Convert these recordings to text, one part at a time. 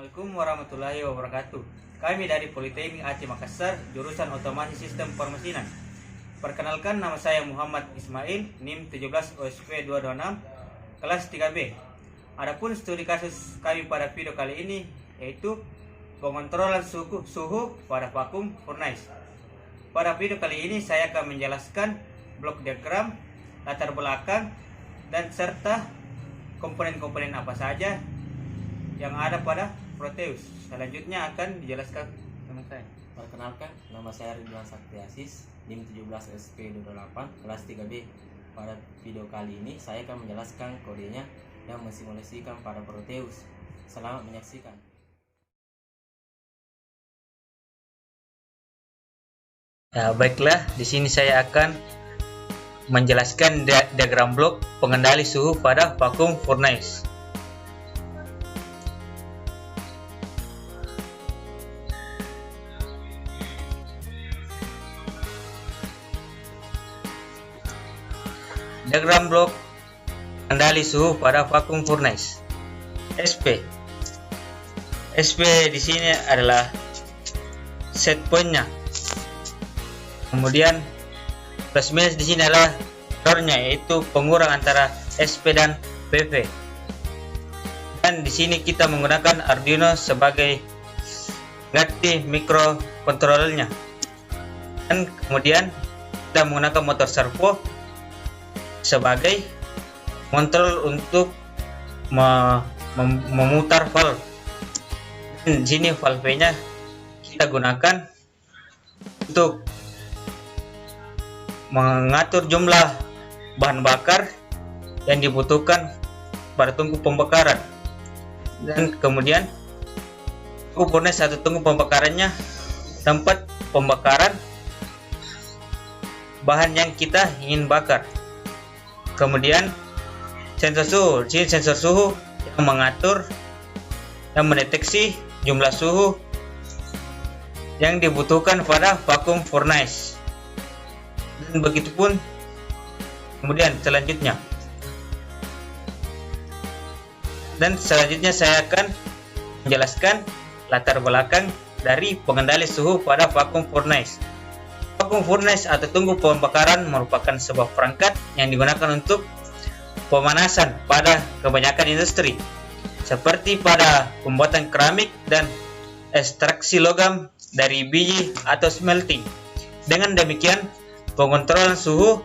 Assalamualaikum warahmatullahi wabarakatuh. Kami dari Politeknik Aceh Makassar, jurusan Otomasi Sistem Permesinan. Perkenalkan, nama saya Muhammad Ismail, NIM 17 OSP 226, kelas 3B. Adapun studi kasus kami pada video kali ini yaitu pengontrolan suhu pada vakum furnace. Pada video kali ini saya akan menjelaskan blok diagram, latar belakang, dan serta komponen-komponen apa saja yang ada pada Proteus. Selanjutnya akan dijelaskan teman saya. Perkenalkan, nama saya Ridwan Sakti Asis, NIM 17 SP 28, kelas 3B. Pada video kali ini saya akan menjelaskan kodenya dan mensimulasikan pada Proteus. Selamat menyaksikan. Ya, baiklah, di sini saya akan menjelaskan diagram blok pengendali suhu pada vakum furnace. Diagram blok pengendali suhu pada vakum furnace. SP di sini adalah set point-nya. Kemudian plus minus di sini adalah error-nya, yaitu pengurang antara SP dan PV. Dan di sini kita menggunakan Arduino sebagai ganti microcontroller-nya. Dan kemudian kita menggunakan motor servo sebagai kontrol untuk memutar valve. Dan di sini valve-nya kita gunakan untuk mengatur jumlah bahan bakar yang dibutuhkan pada tungku pembakaran. Dan kemudian tungku furnace atau tungku pembakarannya tempat pembakaran bahan yang kita ingin bakar. Kemudian sensor suhu, di sini sensor suhu yang mengatur dan mendeteksi jumlah suhu yang dibutuhkan pada vakum furnace. Dan begitupun kemudian selanjutnya. Dan selanjutnya saya akan menjelaskan latar belakang dari pengendali suhu pada vakum furnace. Vakum furnace atau tungku pembakaran merupakan sebuah perangkat yang digunakan untuk pemanasan pada kebanyakan industri, seperti pada pembuatan keramik dan ekstraksi logam dari biji atau smelting. Dengan demikian, pengontrolan suhu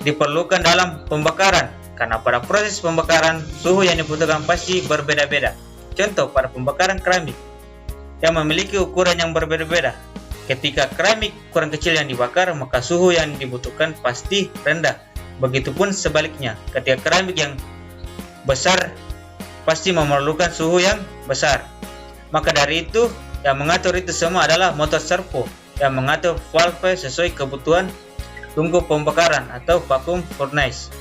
diperlukan dalam pembakaran, karena pada proses pembakaran suhu yang dibutuhkan pasti berbeda-beda. Contoh, pada pembakaran keramik yang memiliki ukuran yang berbeda-beda. Ketika keramik kurang kecil yang dibakar, maka suhu yang dibutuhkan pasti rendah. Begitupun sebaliknya, ketika keramik yang besar pasti memerlukan suhu yang besar. Maka dari itu, yang mengatur itu semua adalah motor servo yang mengatur valve sesuai kebutuhan tungku pembakaran atau vakum furnace.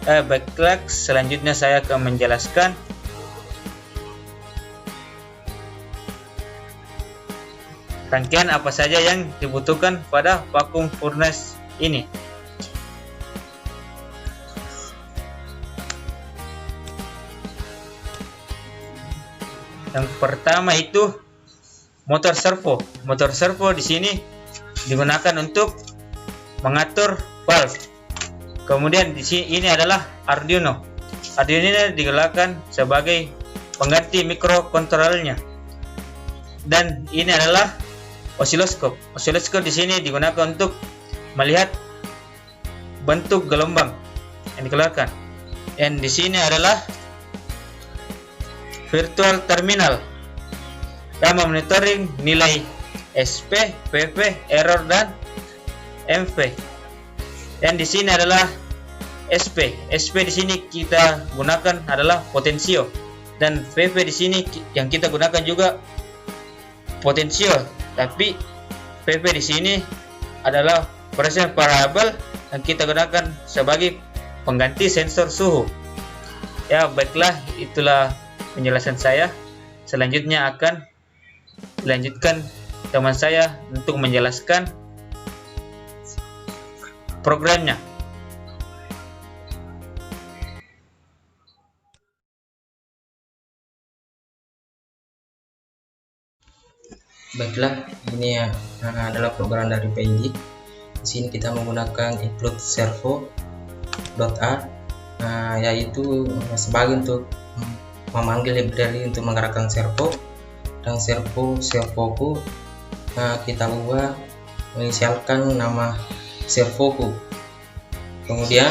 Baiklah, selanjutnya saya akan menjelaskan rangkaian apa saja yang dibutuhkan pada vakum furnace ini. Yang pertama itu motor servo. Motor servo di sini digunakan untuk mengatur valve. Kemudian di sini ini adalah Arduino. Arduino ini digunakan sebagai pengganti microcontroller-nya. Dan ini adalah osiloskop. Osiloskop di sini digunakan untuk melihat bentuk gelombang yang dikeluarkan. Dan di sini adalah virtual terminal yang memonitoring nilai SP, PV, error, dan MV. Dan di sini adalah SP. SP di sini kita gunakan adalah potensio, dan PV di sini yang kita gunakan juga potensio. Tapi PV di sini adalah presence variable yang kita gunakan sebagai pengganti sensor suhu. Ya, baiklah, itulah penjelasan saya. Selanjutnya akan dilanjutkan teman saya untuk menjelaskan programnya. Baiklah, ini ya adalah program dari PID. Di sini kita menggunakan include servo.a, yaitu sebagai untuk memanggil library untuk menggerakkan servo, dan servoku kita ubah menginisialkan nama servoku. Kemudian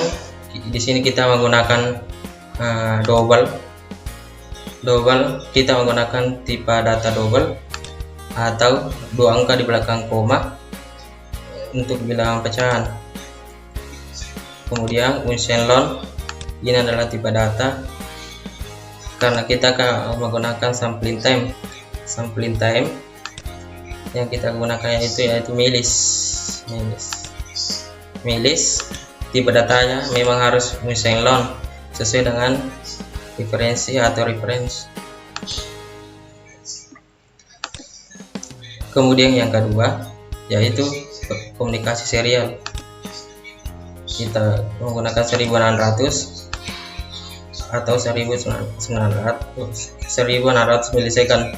di sini kita menggunakan double kita menggunakan tipe data double atau 2 angka di belakang koma untuk bilangan pecahan. Kemudian unchained ini adalah tipe data karena kita akan menggunakan sampling time yang kita gunakan yaitu milis. Tipe datanya memang harus unchained sesuai dengan referensi atau reference. Kemudian yang kedua yaitu komunikasi serial. Kita menggunakan 1600 atau 1600 milisecond.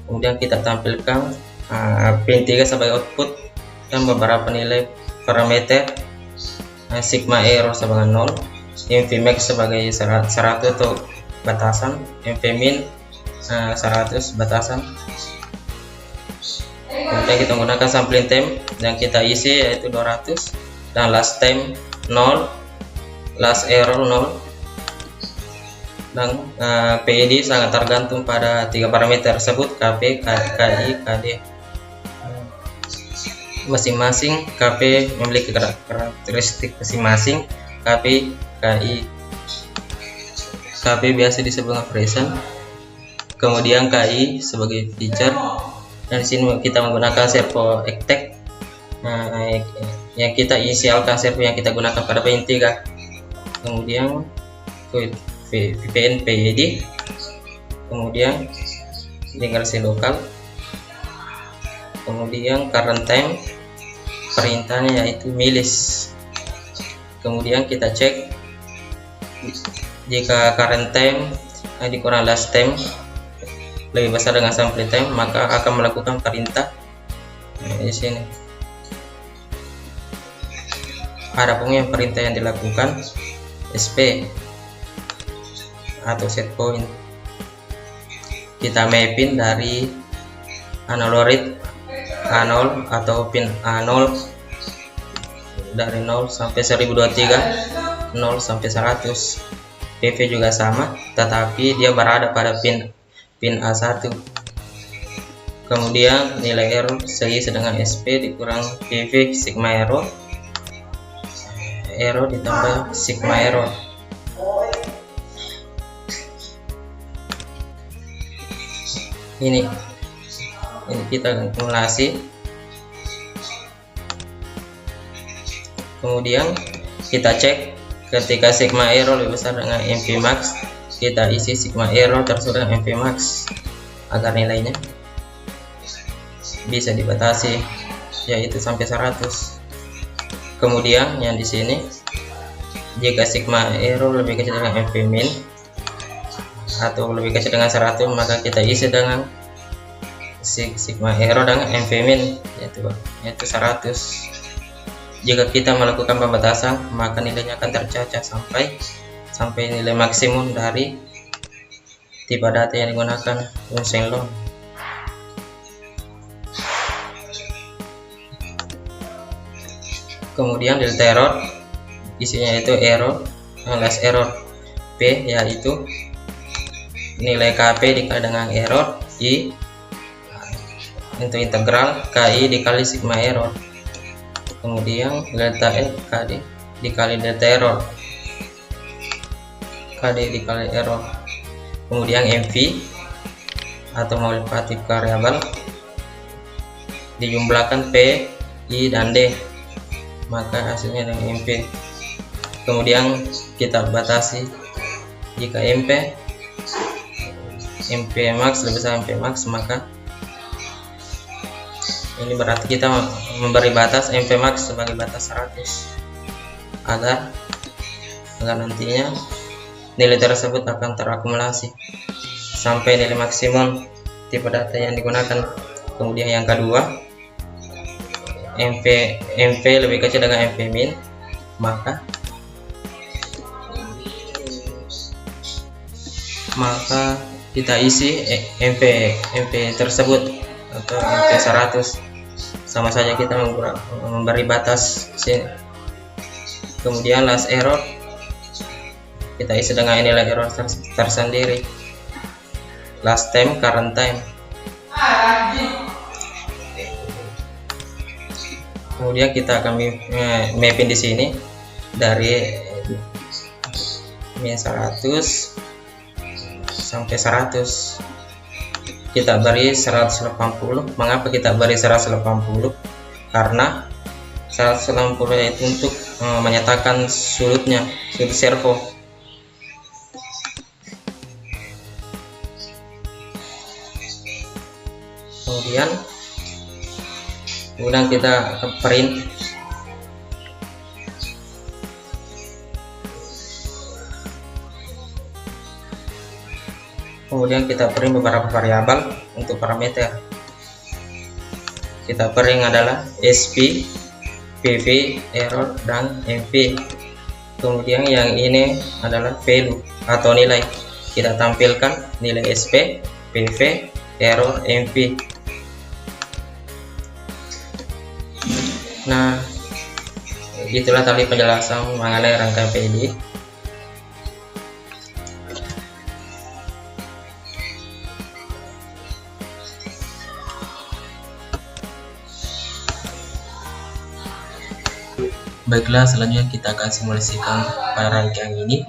Kemudian kita tampilkan pin 3 sebagai output dan beberapa nilai parameter, sigma error sebagai 0, mvmax sebagai 100 atau batasan, mvmin 100 batasan. Kemudian kita menggunakan sampling time yang kita isi yaitu 200, dan last time 0, last error 0, dan PID sangat tergantung pada 3 parameter tersebut, KP, KI, KD. Masing-masing KP memiliki karakteristik masing-masing. KP, KI, KP biasa disebut operation, kemudian KI sebagai feature. Dan di sini kita menggunakan servo ectec yang kita inisialkan servo yang kita gunakan pada pin 3. Kemudian VPN PID, kemudian migrasi lokal, kemudian current time perintahnya yaitu milis. Kemudian kita cek jika current time dikurang last time lebih besar dengan sampling time, maka akan melakukan perintah di sini. Adapun yang perintah yang dilakukan SP atau set point, kita mapping dari A0 read A0 atau pin A0 dari 0 sampai 1023, 0 sampai 100. PV juga sama, tetapi dia berada pada pin A1. Kemudian nilai error seisi dengan SP dikurang PV sigma error ditambah sigma error. Ini kita akumulasi. Kemudian kita cek ketika sigma error lebih besar dengan mvmax, kita isi sigma error tersudah mvmax agar nilainya bisa dibatasi yaitu sampai 100. Kemudian yang di sini jika sigma error lebih kecil dengan mvmin atau lebih kecil dengan 100, maka kita isi dengan sigma error dengan mvmin yaitu 100. Jika kita melakukan pembatasan, maka nilainya akan tercacat sampai nilai maksimum dari tipe data yang digunakan unchained. Kemudian delta error isinya itu error, last error P yaitu nilai KP dikali dengan error, I untuk integral, KI dikali sigma error, kemudian delta L KD dikali delta error, KD dikali error, kemudian MV atau multiplicative variable dijumlahkan P, I, dan D, maka hasilnya dengan MP. Kemudian kita batasi jika MP max lebih besar MP max, maka ini berarti kita memberi batas MP max sebagai batas 100 agar nantinya nilai tersebut akan terakumulasi sampai nilai maksimum tipe data yang digunakan. Kemudian yang kedua, MV lebih kecil dengan MV min, maka kita isi MV tersebut atau MV 100, sama saja kita memberi batas sini. Kemudian last error kita isi dengan nilai error tersendiri, last time, current time. Kemudian kita akan mapping di sini dari min 100 sampai 100. Kita beri 180. Mengapa kita beri 180? Karena 180 itu untuk menyatakan sudut servo. Kemudian kita print. Kemudian kita print beberapa variabel untuk parameter. Kita print adalah SP, PV, error, dan MV. Kemudian yang ini adalah value atau nilai. Kita tampilkan nilai SP, PV, error, MV. Nah, itulah tadi penjelasan mengenai rangkaian PID. Baiklah, selanjutnya kita akan simulasikan pada rangkaian ini.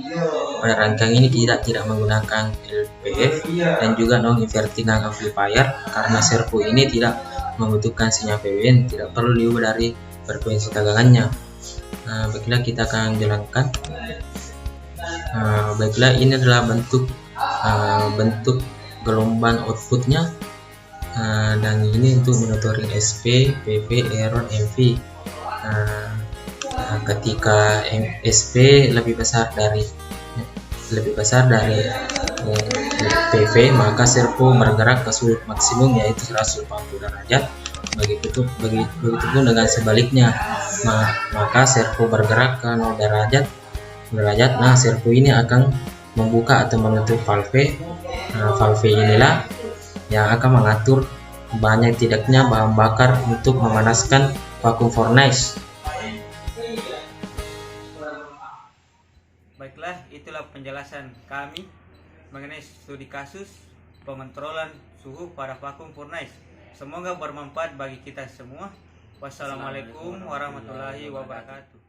Pada rangkaian ini tidak menggunakan LPF dan juga non-inverting amplifier karena servo ini tidak membutuhkan sinyal PWN, tidak perlu diubah dari frekuensi tegangannya. Baiklah, kita akan jalankan. Baiklah, ini adalah bentuk gelombang outputnya, dan ini untuk monitoring SP, PV, error, MV. Ketika SP lebih besar dari PV, maka servo bergerak ke sudut maksimum yaitu 180 derajat. Begitu pun dengan sebaliknya, maka servo bergerak ke 0 derajat. Nah, servo ini akan membuka atau menutup valve. Valve inilah yang akan mengatur banyak tidaknya bahan bakar untuk memanaskan vacuum furnace. Baiklah, itulah penjelasan kami mengenai studi kasus pengontrolan suhu pada vacuum furnace. Semoga bermanfaat bagi kita semua. Wassalamualaikum warahmatullahi wabarakatuh.